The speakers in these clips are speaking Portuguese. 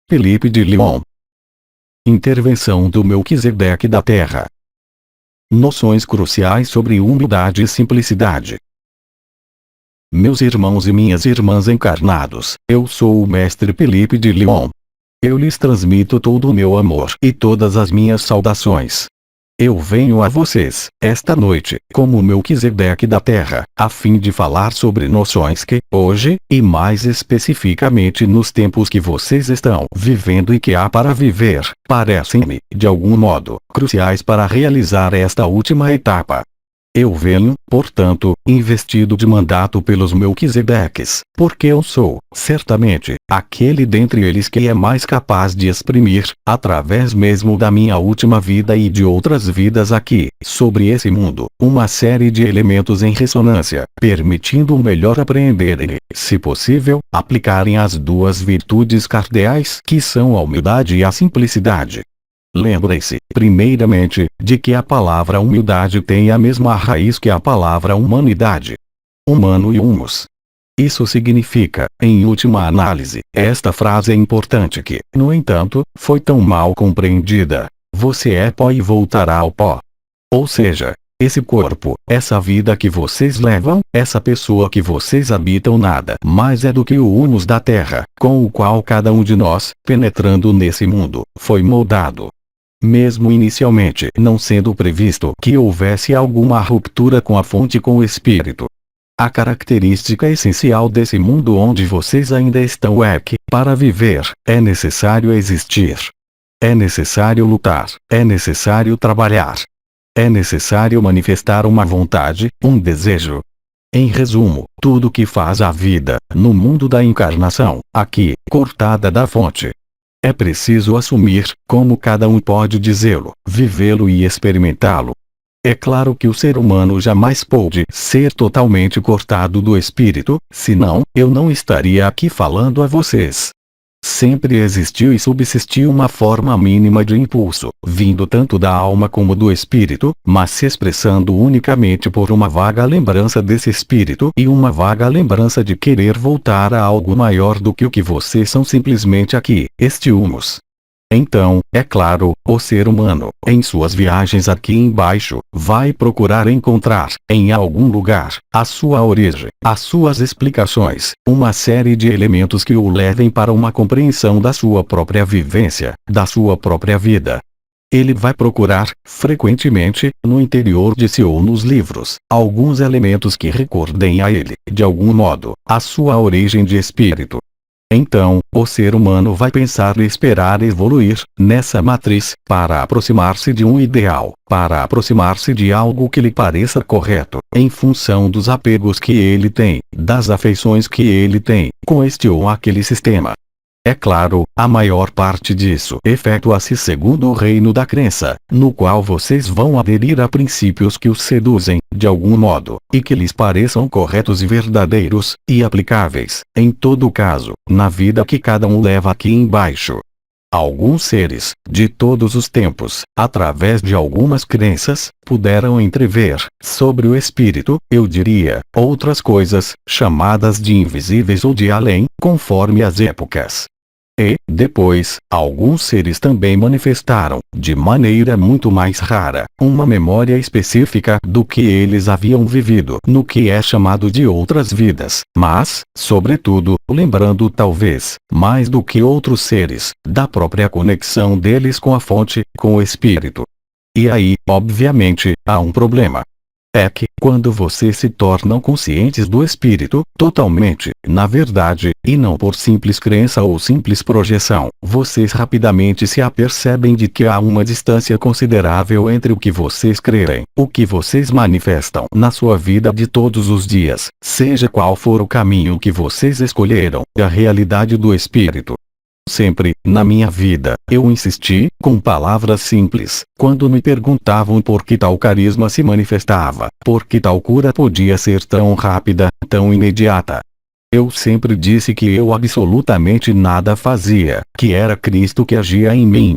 Felipe de Lyon. Intervenção do Melquisedeque da Terra. Noções cruciais sobre humildade e simplicidade. Meus irmãos e minhas irmãs encarnados, eu sou o Mestre Felipe de Lyon. Eu lhes transmito todo o meu amor e todas as minhas saudações. Eu venho a vocês, esta noite, como Melquisedeque da Terra, a fim de falar sobre noções que, hoje, e mais especificamente nos tempos que vocês estão vivendo e que há para viver, parecem-me, de algum modo, cruciais para realizar esta última etapa. Eu venho, portanto, investido de mandato pelos Melquisedeques, porque eu sou, certamente, aquele dentre eles que é mais capaz de exprimir, através mesmo da minha última vida e de outras vidas aqui, sobre esse mundo, uma série de elementos em ressonância, permitindo melhor apreenderem e, se possível, aplicarem as duas virtudes cardeais que são a humildade e a simplicidade. Lembrem-se, primeiramente, de que a palavra humildade tem a mesma raiz que a palavra humanidade. Humano e humus. Isso significa, em última análise, esta frase é importante que, no entanto, foi tão mal compreendida. Você é pó e voltará ao pó. Ou seja, esse corpo, essa vida que vocês levam, essa pessoa que vocês habitam nada mais é do que o humus da terra, com o qual cada um de nós, penetrando nesse mundo, foi moldado. Mesmo inicialmente não sendo previsto que houvesse alguma ruptura com a fonte com o espírito. A característica essencial desse mundo onde vocês ainda estão é que, para viver, é necessário existir. É necessário lutar, é necessário trabalhar. É necessário manifestar uma vontade, um desejo. Em resumo, tudo que faz a vida, no mundo da encarnação, aqui, cortada da fonte. É preciso assumir, como cada um pode dizê-lo, vivê-lo e experimentá-lo. É claro que o ser humano jamais pôde ser totalmente cortado do espírito, senão, eu não estaria aqui falando a vocês. Sempre existiu e subsistiu uma forma mínima de impulso, vindo tanto da alma como do espírito, mas se expressando unicamente por uma vaga lembrança desse espírito e uma vaga lembrança de querer voltar a algo maior do que o que vocês são simplesmente aqui, este humus. Então, é claro, o ser humano, em suas viagens aqui embaixo, vai procurar encontrar, em algum lugar, a sua origem, as suas explicações, uma série de elementos que o levem para uma compreensão da sua própria vivência, da sua própria vida. Ele vai procurar, frequentemente, no interior de si ou nos livros, alguns elementos que recordem a ele, de algum modo, a sua origem de espírito. Então, o ser humano vai pensar e esperar evoluir, nessa matriz, para aproximar-se de um ideal, para aproximar-se de algo que lhe pareça correto, em função dos apegos que ele tem, das afeições que ele tem, com este ou aquele sistema. É claro, a maior parte disso efetua-se segundo o reino da crença, no qual vocês vão aderir a princípios que os seduzem, de algum modo, e que lhes pareçam corretos e verdadeiros, e aplicáveis, em todo caso, na vida que cada um leva aqui embaixo. Alguns seres, de todos os tempos, através de algumas crenças, puderam entrever, sobre o espírito, eu diria, outras coisas, chamadas de invisíveis ou de além, conforme as épocas. E, depois, alguns seres também manifestaram, de maneira muito mais rara, uma memória específica do que eles haviam vivido no que é chamado de outras vidas, mas, sobretudo, lembrando talvez, mais do que outros seres, da própria conexão deles com a fonte, com o espírito. E aí, obviamente, há um problema. É que, quando vocês se tornam conscientes do espírito, totalmente, na verdade, e não por simples crença ou simples projeção, vocês rapidamente se apercebem de que há uma distância considerável entre o que vocês crerem, o que vocês manifestam na sua vida de todos os dias, seja qual for o caminho que vocês escolheram, e a realidade do espírito. Sempre, na minha vida, eu insisti, com palavras simples, quando me perguntavam por que tal carisma se manifestava, por que tal cura podia ser tão rápida, tão imediata. Eu sempre disse que eu absolutamente nada fazia, que era Cristo que agia em mim.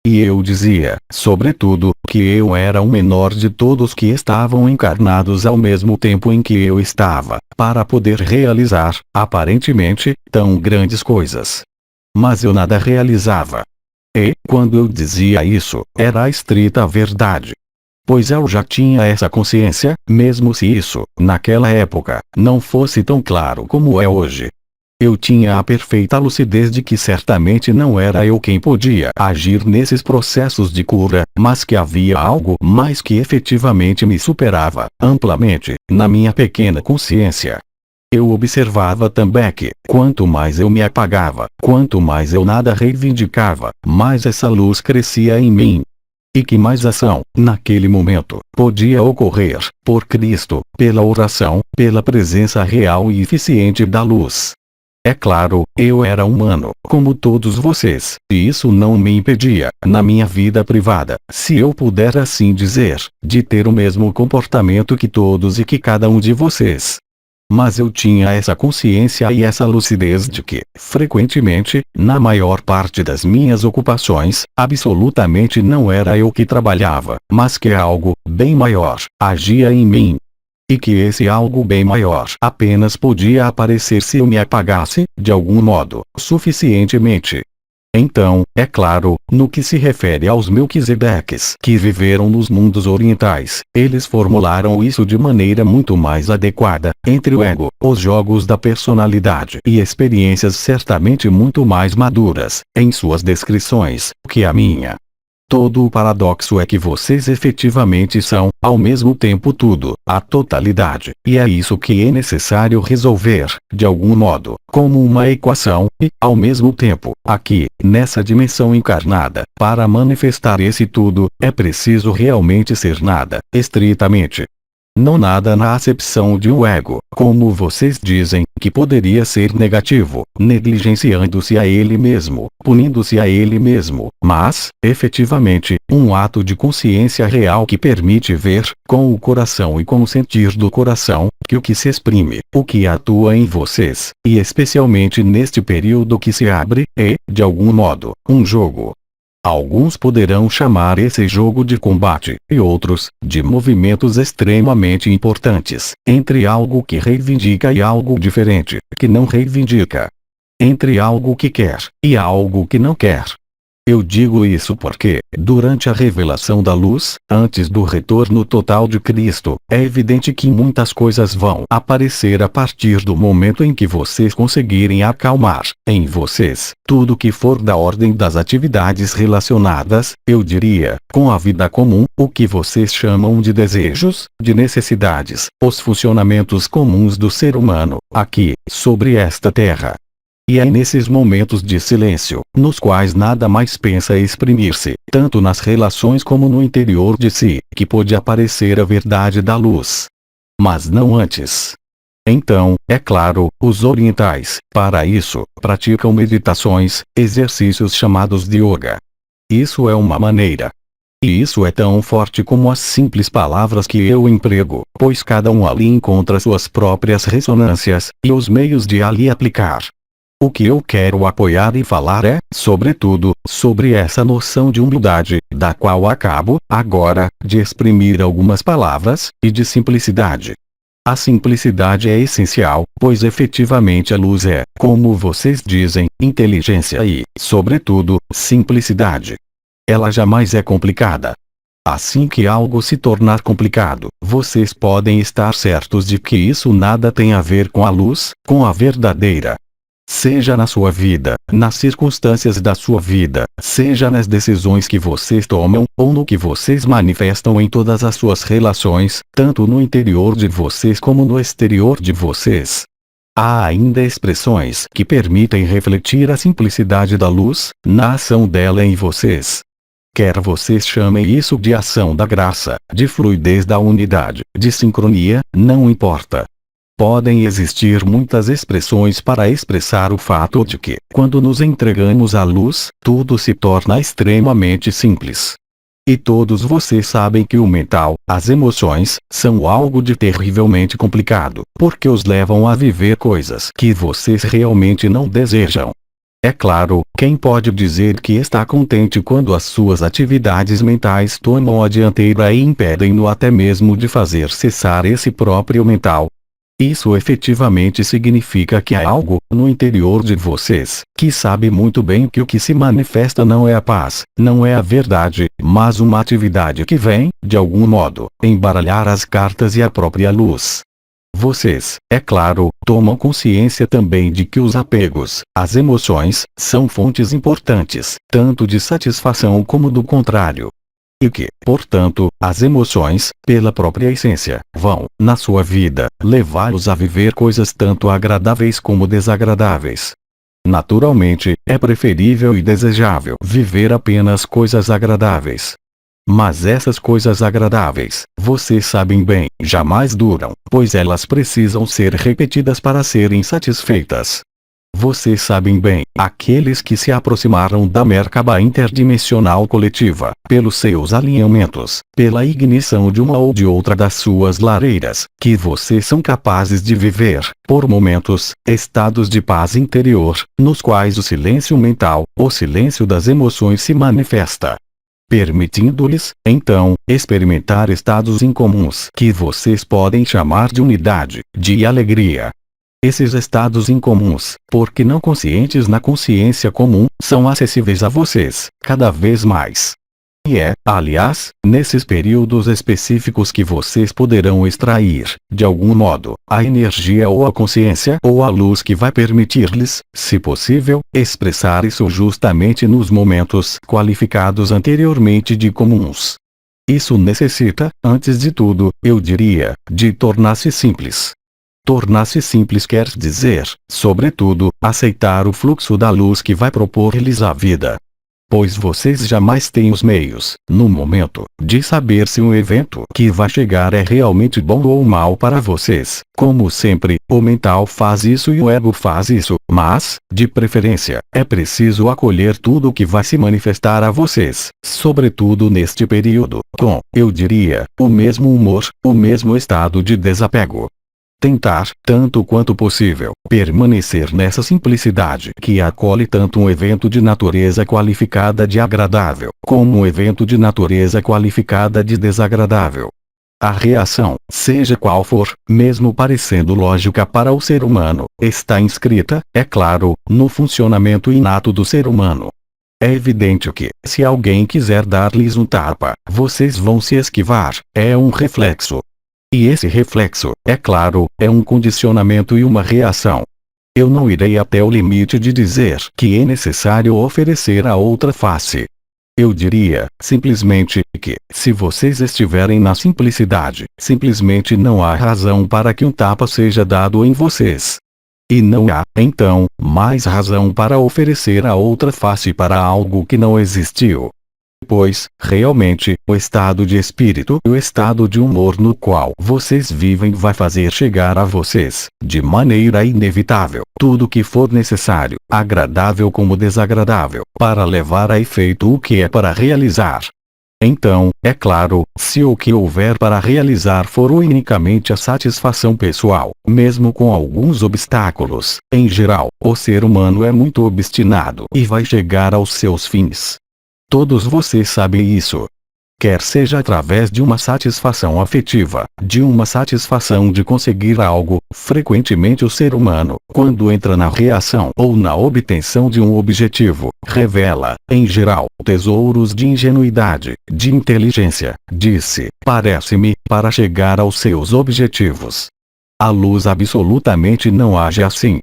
E eu dizia, sobretudo, que eu era o menor de todos que estavam encarnados ao mesmo tempo em que eu estava, para poder realizar, aparentemente, tão grandes coisas. Mas eu nada realizava. E, quando eu dizia isso, era a estrita verdade. Pois eu já tinha essa consciência, mesmo se isso, naquela época, não fosse tão claro como é hoje. Eu tinha a perfeita lucidez de que certamente não era eu quem podia agir nesses processos de cura, mas que havia algo mais que efetivamente me superava, amplamente, na minha pequena consciência. Eu observava também que, quanto mais eu me apagava, quanto mais eu nada reivindicava, mais essa luz crescia em mim. E que mais ação, naquele momento, podia ocorrer, por Cristo, pela oração, pela presença real e eficiente da luz. É claro, eu era humano, como todos vocês, e isso não me impedia, na minha vida privada, se eu puder assim dizer, de ter o mesmo comportamento que todos e que cada um de vocês. Mas eu tinha essa consciência e essa lucidez de que, frequentemente, na maior parte das minhas ocupações, absolutamente não era eu que trabalhava, mas que algo, bem maior, agia em mim. E que esse algo bem maior apenas podia aparecer se eu me apagasse, de algum modo, suficientemente. Então, é claro, no que se refere aos Melquisedeques que viveram nos mundos orientais, eles formularam isso de maneira muito mais adequada, entre o ego, os jogos da personalidade e experiências certamente muito mais maduras, em suas descrições, que a minha. Todo o paradoxo é que vocês efetivamente são, ao mesmo tempo tudo, a totalidade, e é isso que é necessário resolver, de algum modo, como uma equação, e, ao mesmo tempo, aqui, nessa dimensão encarnada, para manifestar esse tudo, é preciso realmente ser nada, estritamente. Não nada na acepção de um ego, como vocês dizem, que poderia ser negativo, negligenciando-se a ele mesmo, punindo-se a ele mesmo, mas, efetivamente, um ato de consciência real que permite ver, com o coração e com o sentir do coração, que o que se exprime, o que atua em vocês, e especialmente neste período que se abre, é, de algum modo, um jogo. Alguns poderão chamar esse jogo de combate, e outros, de movimentos extremamente importantes, entre algo que reivindica e algo diferente, que não reivindica. Entre algo que quer, e algo que não quer. Eu digo isso porque, durante a revelação da luz, antes do retorno total de Cristo, é evidente que muitas coisas vão aparecer a partir do momento em que vocês conseguirem acalmar, em vocês, tudo que for da ordem das atividades relacionadas, eu diria, com a vida comum, o que vocês chamam de desejos, de necessidades, os funcionamentos comuns do ser humano, aqui, sobre esta terra. E é nesses momentos de silêncio, nos quais nada mais pensa exprimir-se, tanto nas relações como no interior de si, que pode aparecer a verdade da luz. Mas não antes. Então, é claro, os orientais, para isso, praticam meditações, exercícios chamados de yoga. Isso é uma maneira. E isso é tão forte como as simples palavras que eu emprego, pois cada um ali encontra suas próprias ressonâncias, e os meios de ali aplicar. O que eu quero apoiar e falar é, sobretudo, sobre essa noção de humildade, da qual acabo, agora, de exprimir algumas palavras, e de simplicidade. A simplicidade é essencial, pois efetivamente a luz é, como vocês dizem, inteligência e, sobretudo, simplicidade. Ela jamais é complicada. Assim que algo se tornar complicado, vocês podem estar certos de que isso nada tem a ver com a luz, com a verdadeira. Seja na sua vida, nas circunstâncias da sua vida, seja nas decisões que vocês tomam, ou no que vocês manifestam em todas as suas relações, tanto no interior de vocês como no exterior de vocês. Há ainda expressões que permitem refletir a simplicidade da luz, na ação dela em vocês. Quer vocês chamem isso de ação da graça, de fluidez da unidade, de sincronia, não importa. Podem existir muitas expressões para expressar o fato de que, quando nos entregamos à luz, tudo se torna extremamente simples. E todos vocês sabem que o mental, as emoções, são algo de terrivelmente complicado, porque os levam a viver coisas que vocês realmente não desejam. É claro, quem pode dizer que está contente quando as suas atividades mentais tomam a dianteira e impedem-no até mesmo de fazer cessar esse próprio mental? Isso efetivamente significa que há algo, no interior de vocês, que sabe muito bem que o que se manifesta não é a paz, não é a verdade, mas uma atividade que vem, de algum modo, embaralhar as cartas e a própria luz. Vocês, é claro, tomam consciência também de que os apegos, as emoções, são fontes importantes, tanto de satisfação como do contrário. E que, portanto, as emoções, pela própria essência, vão, na sua vida, levá-los a viver coisas tanto agradáveis como desagradáveis. Naturalmente, é preferível e desejável viver apenas coisas agradáveis. Mas essas coisas agradáveis, vocês sabem bem, jamais duram, pois elas precisam ser repetidas para serem satisfeitas. Vocês sabem bem, aqueles que se aproximaram da Merkaba interdimensional coletiva, pelos seus alinhamentos, pela ignição de uma ou de outra das suas lareiras, que vocês são capazes de viver, por momentos, estados de paz interior, nos quais o silêncio mental, o silêncio das emoções se manifesta, permitindo-lhes, então, experimentar estados incomuns que vocês podem chamar de unidade, de alegria. Esses estados incomuns, porque não conscientes na consciência comum, são acessíveis a vocês, cada vez mais. E é, aliás, nesses períodos específicos que vocês poderão extrair, de algum modo, a energia ou a consciência ou a luz que vai permitir-lhes, se possível, expressar isso justamente nos momentos qualificados anteriormente de comuns. Isso necessita, antes de tudo, eu diria, de tornar-se simples. Tornar-se simples quer dizer, sobretudo, aceitar o fluxo da luz que vai propor-lhes a vida. Pois vocês jamais têm os meios, no momento, de saber se um evento que vai chegar é realmente bom ou mal para vocês. Como sempre, o mental faz isso e o ego faz isso, mas, de preferência, é preciso acolher tudo o que vai se manifestar a vocês, sobretudo neste período, com, eu diria, o mesmo humor, o mesmo estado de desapego. Tentar, tanto quanto possível, permanecer nessa simplicidade que acolhe tanto um evento de natureza qualificada de agradável, como um evento de natureza qualificada de desagradável. A reação, seja qual for, mesmo parecendo lógica para o ser humano, está inscrita, é claro, no funcionamento inato do ser humano. É evidente que, se alguém quiser dar-lhes um tapa, vocês vão se esquivar, é um reflexo. E esse reflexo, é claro, é um condicionamento e uma reação. Eu não irei até o limite de dizer que é necessário oferecer a outra face. Eu diria, simplesmente, que, se vocês estiverem na simplicidade, simplesmente não há razão para que um tapa seja dado em vocês. E não há, então, mais razão para oferecer a outra face para algo que não existiu. Pois, realmente, o estado de espírito e o estado de humor no qual vocês vivem vai fazer chegar a vocês, de maneira inevitável, tudo o que for necessário, agradável como desagradável, para levar a efeito o que é para realizar. Então, é claro, se o que houver para realizar for unicamente a satisfação pessoal, mesmo com alguns obstáculos, em geral, o ser humano é muito obstinado e vai chegar aos seus fins. Todos vocês sabem isso. Quer seja através de uma satisfação afetiva, de uma satisfação de conseguir algo, frequentemente o ser humano, quando entra na reação ou na obtenção de um objetivo, revela, em geral, tesouros de ingenuidade, de inteligência, parece-me, para chegar aos seus objetivos. A luz absolutamente não age assim.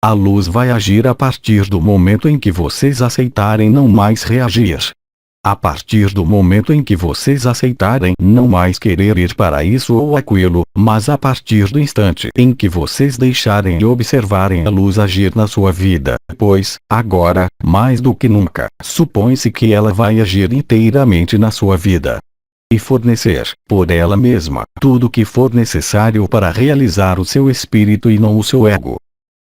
A luz vai agir a partir do momento em que vocês aceitarem não mais reagir. A partir do momento em que vocês aceitarem não mais querer ir para isso ou aquilo, mas a partir do instante em que vocês deixarem de observarem a luz agir na sua vida, pois, agora, mais do que nunca, supõe-se que ela vai agir inteiramente na sua vida. E fornecer, por ela mesma, tudo o que for necessário para realizar o seu espírito e não o seu ego.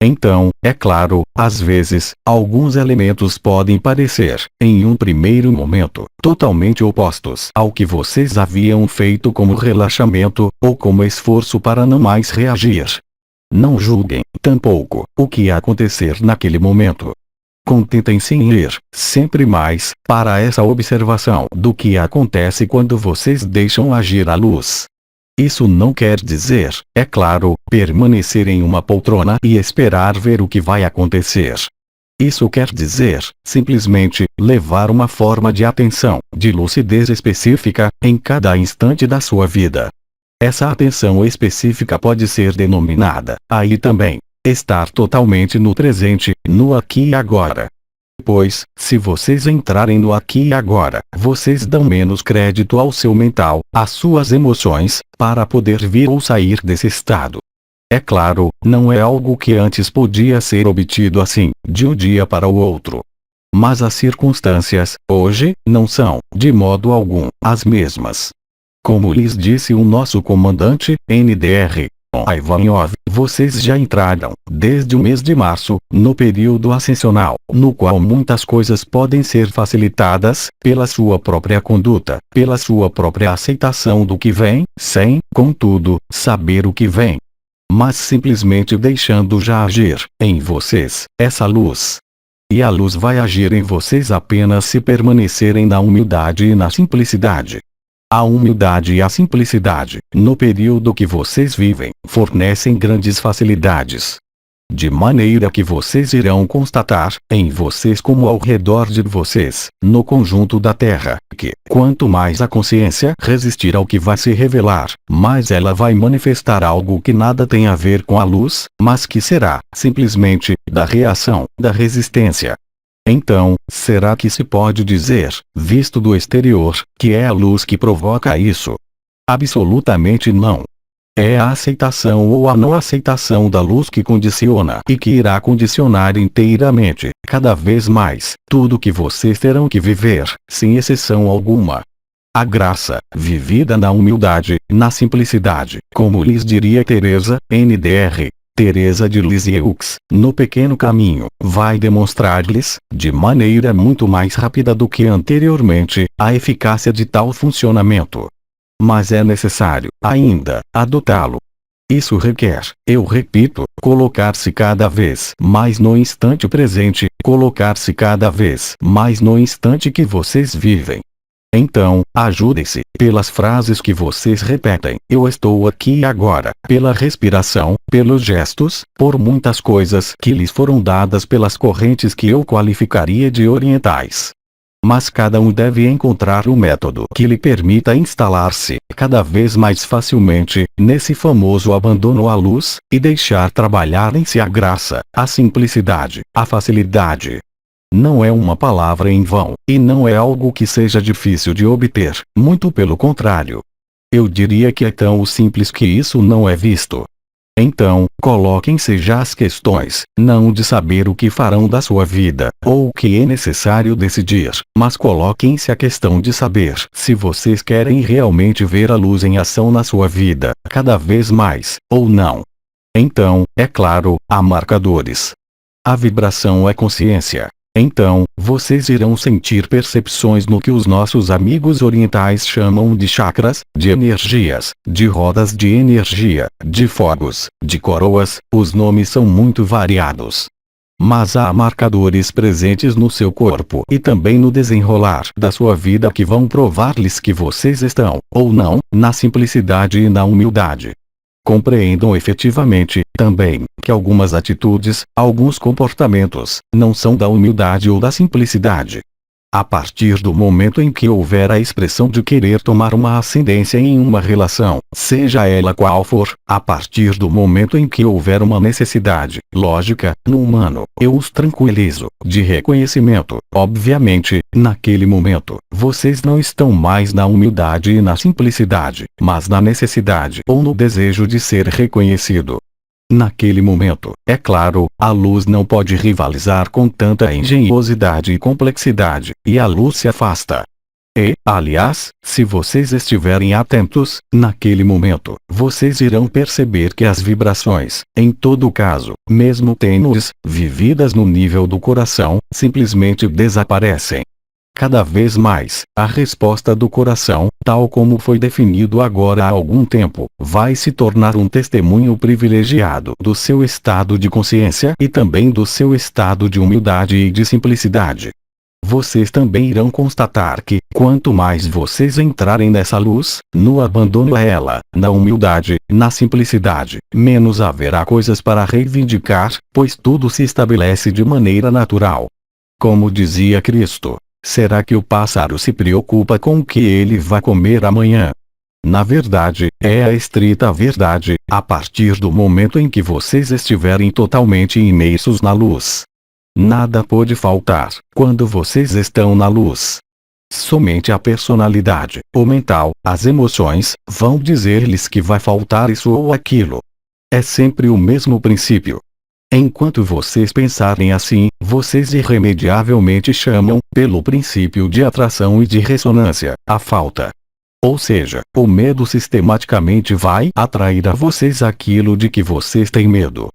Então, é claro, às vezes, alguns elementos podem parecer, em um primeiro momento, totalmente opostos ao que vocês haviam feito como relaxamento, ou como esforço para não mais reagir. Não julguem, tampouco, o que acontecer naquele momento. Contentem-se em ir, sempre mais, para essa observação do que acontece quando vocês deixam agir a luz. Isso não quer dizer, é claro, permanecer em uma poltrona e esperar ver o que vai acontecer. Isso quer dizer, simplesmente, levar uma forma de atenção, de lucidez específica, em cada instante da sua vida. Essa atenção específica pode ser denominada, aí também, estar totalmente no presente, no aqui e agora. Pois, se vocês entrarem no aqui e agora, vocês dão menos crédito ao seu mental, às suas emoções, para poder vir ou sair desse estado. É claro, não é algo que antes podia ser obtido assim, de um dia para o outro. Mas as circunstâncias, hoje, não são, de modo algum, as mesmas. Como lhes disse o nosso comandante, NDR, Ivanov, vocês já entraram, desde o mês de março, no período ascensional, no qual muitas coisas podem ser facilitadas, pela sua própria conduta, pela sua própria aceitação do que vem, sem, contudo, saber o que vem. Mas simplesmente deixando já agir, em vocês, essa luz. E a luz vai agir em vocês apenas se permanecerem na humildade e na simplicidade. A humildade e a simplicidade, no período que vocês vivem, fornecem grandes facilidades. De maneira que vocês irão constatar, em vocês como ao redor de vocês, no conjunto da Terra, que, quanto mais a consciência resistir ao que vai se revelar, mais ela vai manifestar algo que nada tem a ver com a luz, mas que será, simplesmente, da reação, da resistência. Então, será que se pode dizer, visto do exterior, que é a luz que provoca isso? Absolutamente não. É a aceitação ou a não aceitação da luz que condiciona e que irá condicionar inteiramente, cada vez mais, tudo que vocês terão que viver, sem exceção alguma. A graça, vivida na humildade, na simplicidade, como lhes diria Teresa, NDR, Teresa de Lisieux, no Pequeno Caminho, vai demonstrar-lhes, de maneira muito mais rápida do que anteriormente, a eficácia de tal funcionamento. Mas é necessário, ainda, adotá-lo. Isso requer, eu repito, colocar-se cada vez mais no instante presente, colocar-se cada vez mais no instante que vocês vivem. Então, ajudem-se, pelas frases que vocês repetem, eu estou aqui e agora, pela respiração, pelos gestos, por muitas coisas que lhes foram dadas pelas correntes que eu qualificaria de orientais. Mas cada um deve encontrar o método que lhe permita instalar-se, cada vez mais facilmente, nesse famoso abandono à luz, e deixar trabalhar em si a graça, a simplicidade, a facilidade. Não é uma palavra em vão, e não é algo que seja difícil de obter, muito pelo contrário. Eu diria que é tão simples que isso não é visto. Então, coloquem-se já as questões, não de saber o que farão da sua vida, ou o que é necessário decidir, mas coloquem-se a questão de saber se vocês querem realmente ver a luz em ação na sua vida, cada vez mais, ou não. Então, é claro, há marcadores. A vibração é consciência. Então, vocês irão sentir percepções no que os nossos amigos orientais chamam de chakras, de energias, de rodas de energia, de fogos, de coroas, os nomes são muito variados. Mas há marcadores presentes no seu corpo e também no desenrolar da sua vida que vão provar-lhes que vocês estão, ou não, na simplicidade e na humildade. Compreendam efetivamente, também, que algumas atitudes, alguns comportamentos, não são da humildade ou da simplicidade. A partir do momento em que houver a expressão de querer tomar uma ascendência em uma relação, seja ela qual for, a partir do momento em que houver uma necessidade, lógica, no humano, eu os tranquilizo, de reconhecimento, obviamente, naquele momento, vocês não estão mais na humildade e na simplicidade, mas na necessidade ou no desejo de ser reconhecido. Naquele momento, é claro, a luz não pode rivalizar com tanta engenhosidade e complexidade, e a luz se afasta. E, aliás, se vocês estiverem atentos, naquele momento, vocês irão perceber que as vibrações, em todo caso, mesmo tênues, vividas no nível do coração, simplesmente desaparecem. Cada vez mais, a resposta do coração, tal como foi definido agora há algum tempo, vai se tornar um testemunho privilegiado do seu estado de consciência e também do seu estado de humildade e de simplicidade. vocês também irão constatar que, quanto mais vocês entrarem nessa luz, no abandono a ela, na humildade, na simplicidade, menos haverá coisas para reivindicar, pois tudo se estabelece de maneira natural. Como dizia Cristo, será que o pássaro se preocupa com o que ele vai comer amanhã? Na verdade, é a estrita verdade, a partir do momento em que vocês estiverem totalmente imersos na luz. Nada pode faltar, quando vocês estão na luz. Somente a personalidade, o mental, as emoções, vão dizer-lhes que vai faltar isso ou aquilo. É sempre o mesmo princípio. Enquanto vocês pensarem assim, vocês irremediavelmente chamam, pelo princípio de atração e de ressonância, a falta. Ou seja, o medo sistematicamente vai atrair a vocês aquilo de que vocês têm medo.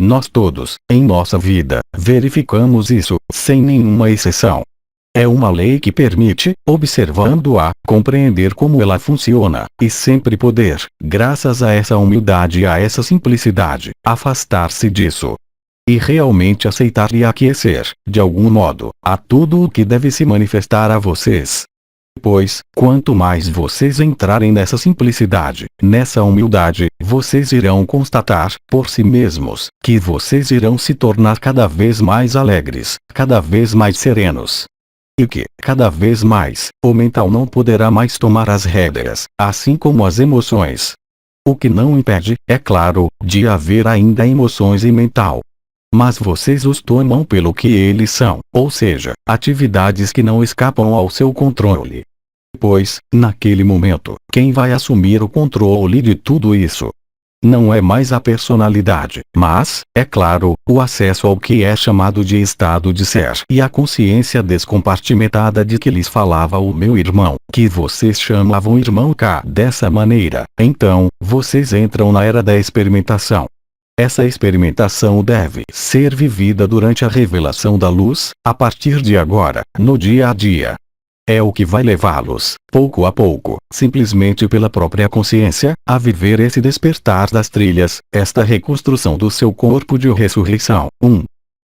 Nós todos, em nossa vida, verificamos isso, sem nenhuma exceção. É uma lei que permite, observando-a, compreender como ela funciona, e sempre poder, graças a essa humildade e a essa simplicidade, afastar-se disso. E realmente aceitar e aquecer, de algum modo, a tudo o que deve se manifestar a vocês. Pois, quanto mais vocês entrarem nessa simplicidade, nessa humildade, vocês irão constatar, por si mesmos, que vocês irão se tornar cada vez mais alegres, cada vez mais serenos. E que, cada vez mais, o mental não poderá mais tomar as rédeas, assim como as emoções. O que não impede, é claro, de haver ainda emoções e mental. Mas vocês os tomam pelo que eles são, ou seja, atividades que não escapam ao seu controle. Pois, naquele momento, quem vai assumir o controle de tudo isso? Não é mais a personalidade, mas, é claro, o acesso ao que é chamado de estado de ser e a consciência descompartimentada de que lhes falava o meu irmão, que vocês chamavam irmão K dessa maneira. Então, vocês entram na era da experimentação. Essa experimentação deve ser vivida durante a revelação da luz, a partir de agora, no dia a dia. É o que vai levá-los, pouco a pouco, simplesmente pela própria consciência, a viver esse despertar das trilhas, esta reconstrução do seu corpo de ressurreição.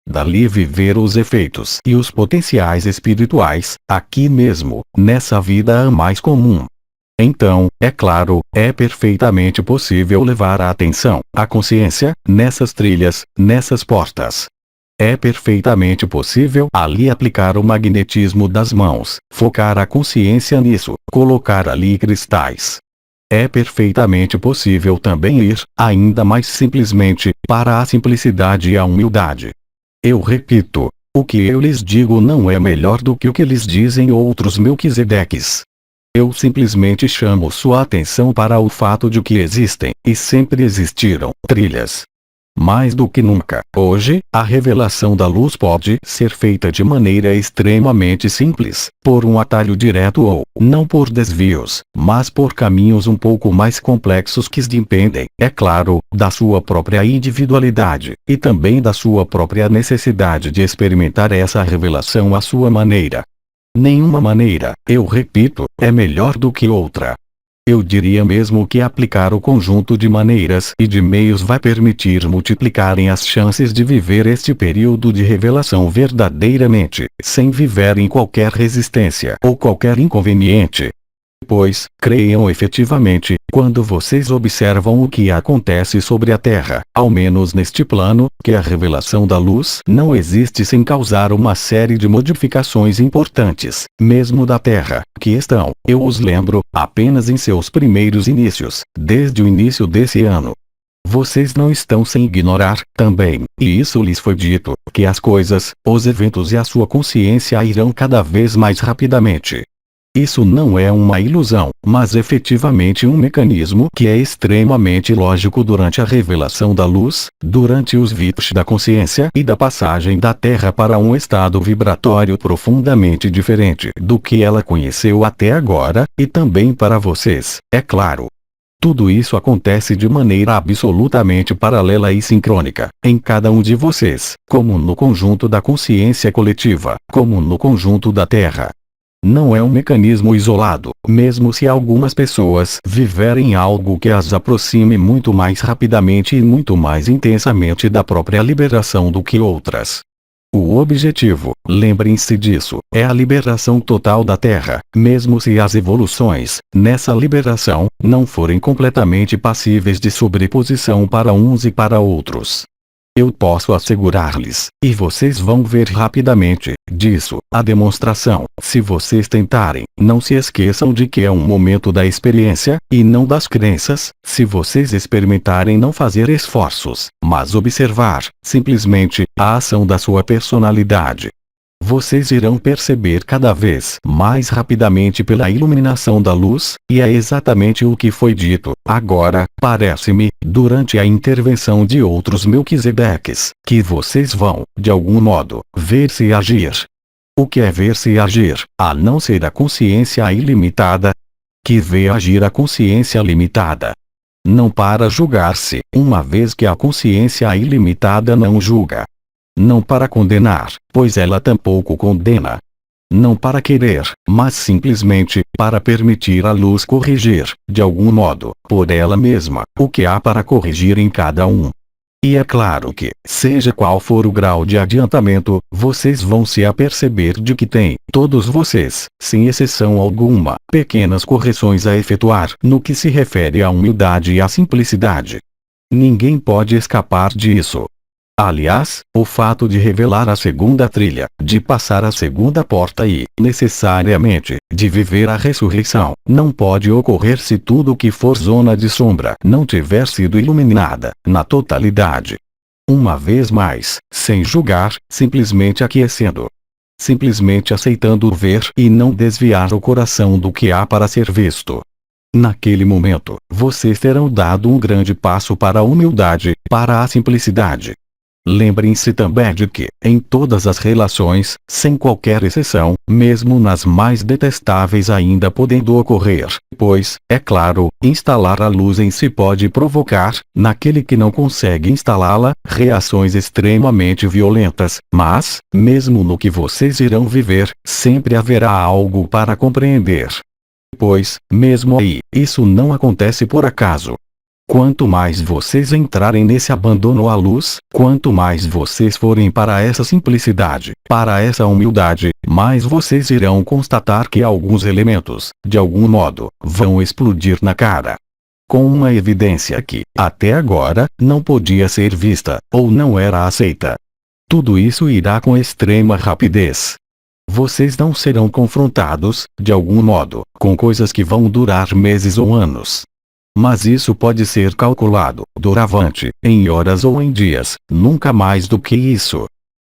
Dali viver os efeitos e os potenciais espirituais, aqui mesmo, nessa vida a mais comum. Então, é claro, é perfeitamente possível levar a atenção, a consciência, nessas trilhas, nessas portas. É perfeitamente possível ali aplicar o magnetismo das mãos, focar a consciência nisso, colocar ali cristais. É perfeitamente possível também ir, ainda mais simplesmente, para a simplicidade e a humildade. Eu repito, o que eu lhes digo não é melhor do que o que lhes dizem outros Melquisedeques. Eu simplesmente chamo sua atenção para o fato de que existem, e sempre existiram, trilhas. Mais do que nunca, hoje, a revelação da luz pode ser feita de maneira extremamente simples, por um atalho direto ou, não por desvios, mas por caminhos um pouco mais complexos que dependem, é claro, da sua própria individualidade, e também da sua própria necessidade de experimentar essa revelação à sua maneira. Nenhuma maneira, eu repito, é melhor do que outra. Eu diria mesmo que aplicar o conjunto de maneiras e de meios vai permitir multiplicarem as chances de viver este período de revelação verdadeiramente, sem viver em qualquer resistência ou qualquer inconveniente. Pois, creiam efetivamente, quando vocês observam o que acontece sobre a Terra, ao menos neste plano, que a revelação da luz não existe sem causar uma série de modificações importantes, mesmo da Terra, que estão, eu os lembro, apenas em seus primeiros inícios, desde o início desse ano. Vocês não estão sem ignorar, também, e isso lhes foi dito, que as coisas, os eventos e a sua consciência irão cada vez mais rapidamente. Isso não é uma ilusão, mas efetivamente um mecanismo que é extremamente lógico durante a revelação da luz, durante os VIPs da consciência e da passagem da Terra para um estado vibratório profundamente diferente do que ela conheceu até agora, e também para vocês, é claro. Tudo isso acontece de maneira absolutamente paralela e sincrônica, em cada um de vocês, como no conjunto da consciência coletiva, como no conjunto da Terra. Não é um mecanismo isolado, mesmo se algumas pessoas viverem algo que as aproxime muito mais rapidamente e muito mais intensamente da própria liberação do que outras. O objetivo, lembrem-se disso, é a liberação total da Terra, mesmo se as evoluções, nessa liberação, não forem completamente passíveis de sobreposição para uns e para outros. Eu posso assegurar-lhes, e vocês vão ver rapidamente, disso, a demonstração. Se vocês tentarem, não se esqueçam de que é um momento da experiência, e não das crenças. Se vocês experimentarem não fazer esforços, mas observar, simplesmente, a ação da sua personalidade, vocês irão perceber cada vez mais rapidamente pela iluminação da luz, e é exatamente o que foi dito, agora, parece-me, durante a intervenção de outros Melquisedeques, que vocês vão, de algum modo, ver-se agir. O que é ver-se agir, a não ser a consciência ilimitada? Que vê agir a consciência limitada. Não para julgar-se, uma vez que a consciência ilimitada não julga. Não para condenar, pois ela tampouco condena. Não para querer, mas simplesmente, para permitir a luz corrigir, de algum modo, por ela mesma, o que há para corrigir em cada um. E é claro que, seja qual for o grau de adiantamento, vocês vão se aperceber de que têm, todos vocês, sem exceção alguma, pequenas correções a efetuar no que se refere à humildade e à simplicidade. Ninguém pode escapar disso. Aliás, o fato de revelar a segunda trilha, de passar a segunda porta e, necessariamente, de viver a ressurreição, não pode ocorrer se tudo que for zona de sombra não tiver sido iluminada, na totalidade. Uma vez mais, sem julgar, simplesmente aquecendo. Simplesmente aceitando ver e não desviar o coração do que há para ser visto. Naquele momento, vocês terão dado um grande passo para a humildade, para a simplicidade. Lembrem-se também de que, em todas as relações, sem qualquer exceção, mesmo nas mais detestáveis ainda podendo ocorrer, pois, é claro, instalar a luz em si pode provocar, naquele que não consegue instalá-la, reações extremamente violentas, mas, mesmo no que vocês irão viver, sempre haverá algo para compreender. Pois, mesmo aí, isso não acontece por acaso. Quanto mais vocês entrarem nesse abandono à luz, quanto mais vocês forem para essa simplicidade, para essa humildade, mais vocês irão constatar que alguns elementos, de algum modo, vão explodir na cara. Com uma evidência que, até agora, não podia ser vista, ou não era aceita. Tudo isso irá com extrema rapidez. Vocês não serão confrontados, de algum modo, com coisas que vão durar meses ou anos. Mas isso pode ser calculado, doravante, em horas ou em dias, nunca mais do que isso.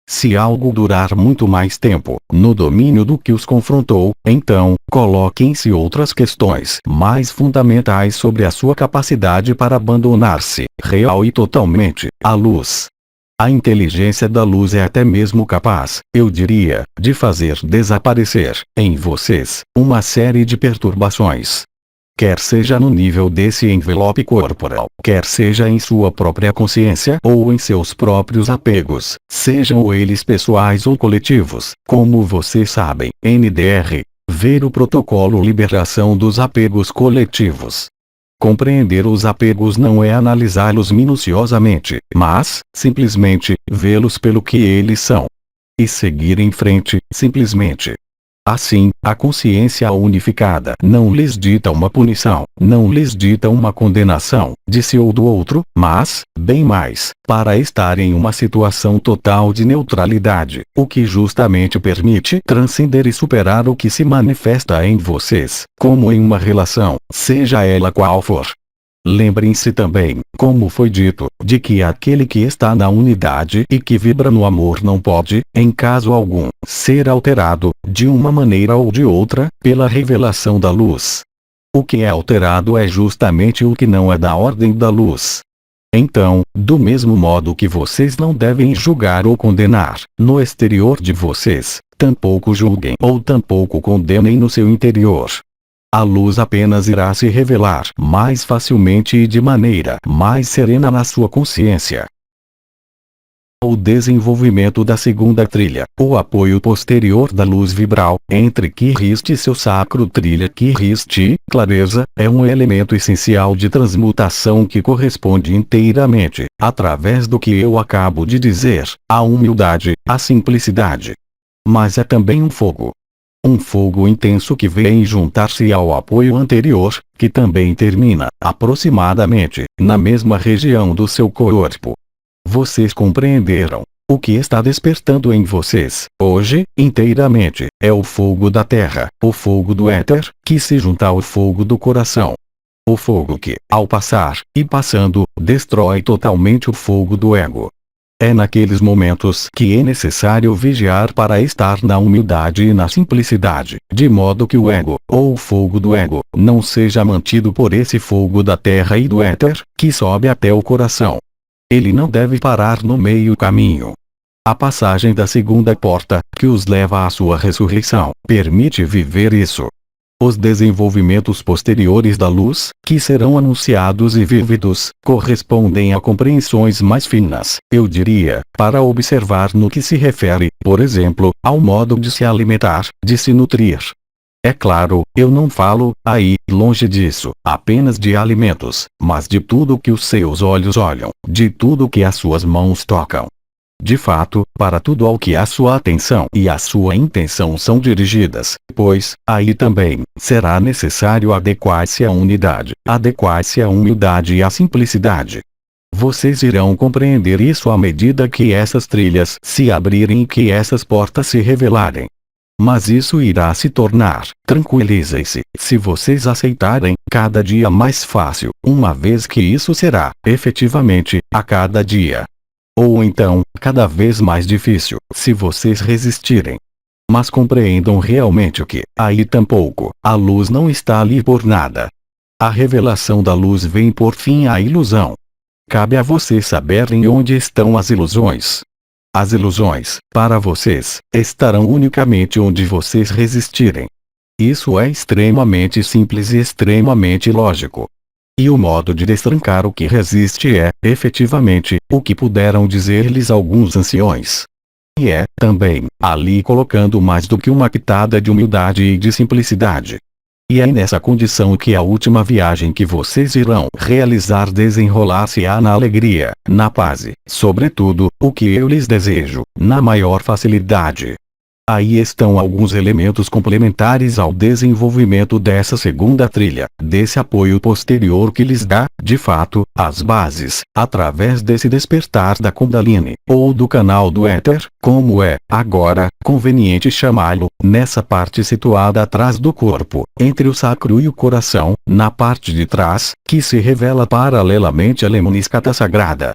Se algo durar muito mais tempo, no domínio do que os confrontou, então, coloquem-se outras questões mais fundamentais sobre a sua capacidade para abandonar-se, real e totalmente, à luz. A inteligência da luz é até mesmo capaz, eu diria, de fazer desaparecer, em vocês, uma série de perturbações. Quer seja no nível desse envelope corporal, quer seja em sua própria consciência ou em seus próprios apegos, sejam eles pessoais ou coletivos, como vocês sabem, NDR, ver o protocolo Liberação dos Apegos Coletivos. Compreender os apegos não é analisá-los minuciosamente, mas, simplesmente, vê-los pelo que eles são. E seguir em frente, simplesmente. Assim, a consciência unificada não lhes dita uma punição, não lhes dita uma condenação, de si ou do outro, mas, bem mais, para estar em uma situação total de neutralidade, o que justamente permite transcender e superar o que se manifesta em vocês, como em uma relação, seja ela qual for. Lembrem-se também, como foi dito, de que aquele que está na unidade e que vibra no amor não pode, em caso algum, ser alterado, de uma maneira ou de outra, pela revelação da luz. O que é alterado é justamente o que não é da ordem da luz. Então, do mesmo modo que vocês não devem julgar ou condenar, no exterior de vocês, tampouco julguem ou tampouco condenem no seu interior. A luz apenas irá se revelar mais facilmente e de maneira mais serena na sua consciência. O desenvolvimento da segunda trilha, o apoio posterior da luz vibral, entre Kirist e seu sacro trilha Kirist, clareza, é um elemento essencial de transmutação que corresponde inteiramente, através do que eu acabo de dizer, à humildade, à simplicidade. Mas é também um fogo. Um fogo intenso que vem juntar-se ao apoio anterior, que também termina, aproximadamente, na mesma região do seu corpo. Vocês compreenderam? O que está despertando em vocês, hoje, inteiramente, é o fogo da terra, o fogo do éter, que se junta ao fogo do coração. O fogo que, ao passar, e passando, destrói totalmente o fogo do ego. É naqueles momentos que é necessário vigiar para estar na humildade e na simplicidade, de modo que o ego, ou o fogo do ego, não seja mantido por esse fogo da terra e do éter, que sobe até o coração. Ele não deve parar no meio caminho. A passagem da segunda porta, que os leva à sua ressurreição, permite viver isso. Os desenvolvimentos posteriores da luz, que serão anunciados e vívidos, correspondem a compreensões mais finas, eu diria, para observar no que se refere, por exemplo, ao modo de se alimentar, de se nutrir. É claro, eu não falo, aí, longe disso, apenas de alimentos, mas de tudo que os seus olhos olham, de tudo que as suas mãos tocam. De fato, para tudo ao que a sua atenção e a sua intenção são dirigidas, pois, aí também, será necessário adequar-se à unidade, adequar-se à humildade e à simplicidade. Vocês irão compreender isso à medida que essas trilhas se abrirem e que essas portas se revelarem. Mas isso irá se tornar, tranquilizem-se, se vocês aceitarem, cada dia mais fácil, uma vez que isso será, efetivamente, a cada dia. Ou então, cada vez mais difícil, se vocês resistirem. Mas compreendam realmente que, aí tampouco, a luz não está ali por nada. A revelação da luz vem por fim à ilusão. Cabe a vocês saberem onde estão as ilusões. As ilusões, para vocês, estarão unicamente onde vocês resistirem. Isso é extremamente simples e extremamente lógico. E o modo de destrancar o que resiste é, efetivamente, o que puderam dizer-lhes alguns anciões. E é, também, ali colocando mais do que uma pitada de humildade e de simplicidade. E é nessa condição que a última viagem que vocês irão realizar desenrolar-se-á na alegria, na paz e, sobretudo, o que eu lhes desejo, na maior facilidade. Aí estão alguns elementos complementares ao desenvolvimento dessa segunda trilha, desse apoio posterior que lhes dá, de fato, as bases, através desse despertar da Kundalini, ou do canal do éter, como é, agora, conveniente chamá-lo, nessa parte situada atrás do corpo, entre o sacro e o coração, na parte de trás, que se revela paralelamente à lemniscata sagrada.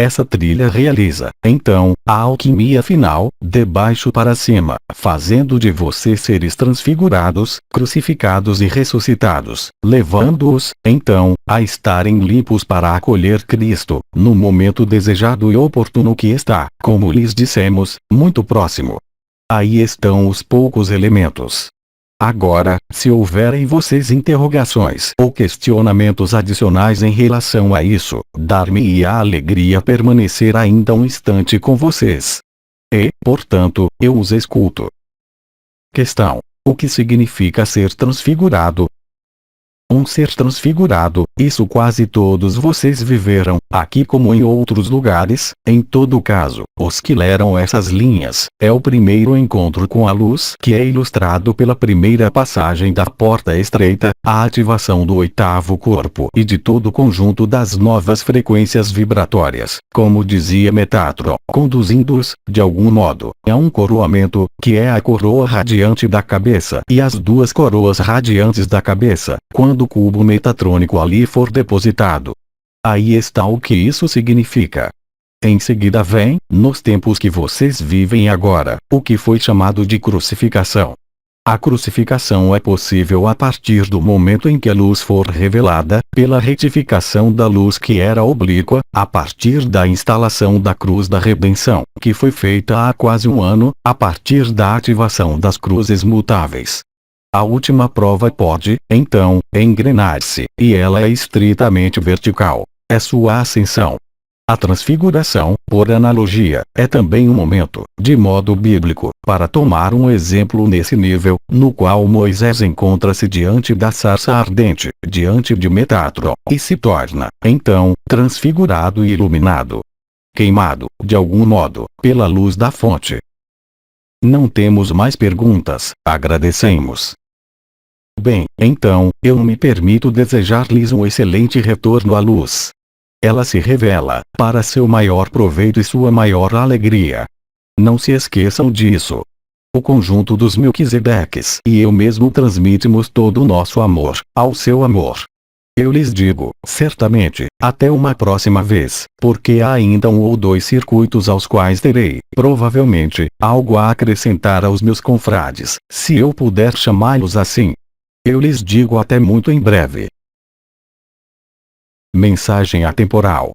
Essa trilha realiza, então, a alquimia final, de baixo para cima, fazendo de vocês seres transfigurados, crucificados e ressuscitados, levando-os, então, a estarem limpos para acolher Cristo, no momento desejado e oportuno que está, como lhes dissemos, muito próximo. Aí estão os poucos elementos. Agora, se houver em vocês interrogações ou questionamentos adicionais em relação a isso, dar-me-ia a alegria permanecer ainda um instante com vocês. E, portanto, eu os escuto. Questão: o que significa ser transfigurado? Um ser transfigurado, isso quase todos vocês viveram, aqui como em outros lugares, em todo caso, os que leram essas linhas, é o primeiro encontro com a luz que é ilustrado pela primeira passagem da porta estreita, a ativação do oitavo corpo e de todo o conjunto das novas frequências vibratórias, como dizia Metatron, conduzindo-os, de algum modo, a um coroamento, que é a coroa radiante da cabeça e as duas coroas radiantes da cabeça, quando o cubo metatrônico ali for depositado. Aí está o que isso significa. Em seguida vem, nos tempos que vocês vivem agora, o que foi chamado de crucificação. A crucificação é possível a partir do momento em que a luz for revelada, pela retificação da luz que era oblíqua, a partir da instalação da cruz da redenção, que foi feita há quase um ano, a partir da ativação das cruzes mutáveis. A última prova pode, então, engrenar-se, e ela é estritamente vertical. É sua ascensão. A transfiguração, por analogia, é também um momento, de modo bíblico, para tomar um exemplo nesse nível, no qual Moisés encontra-se diante da sarça ardente, diante de Metatron, e se torna, então, transfigurado e iluminado. Queimado, de algum modo, pela luz da fonte. Não temos mais perguntas, agradecemos. Bem, então, eu me permito desejar-lhes um excelente retorno à luz. Ela se revela, para seu maior proveito e sua maior alegria. Não se esqueçam disso. O conjunto dos Melquisedeques e eu mesmo transmitimos todo o nosso amor, ao seu amor. Eu lhes digo, certamente, até uma próxima vez, porque há ainda 1 ou 2 circuitos aos quais terei, provavelmente, algo a acrescentar aos meus confrades, se eu puder chamá-los assim. Eu lhes digo até muito em breve. Mensagem atemporal.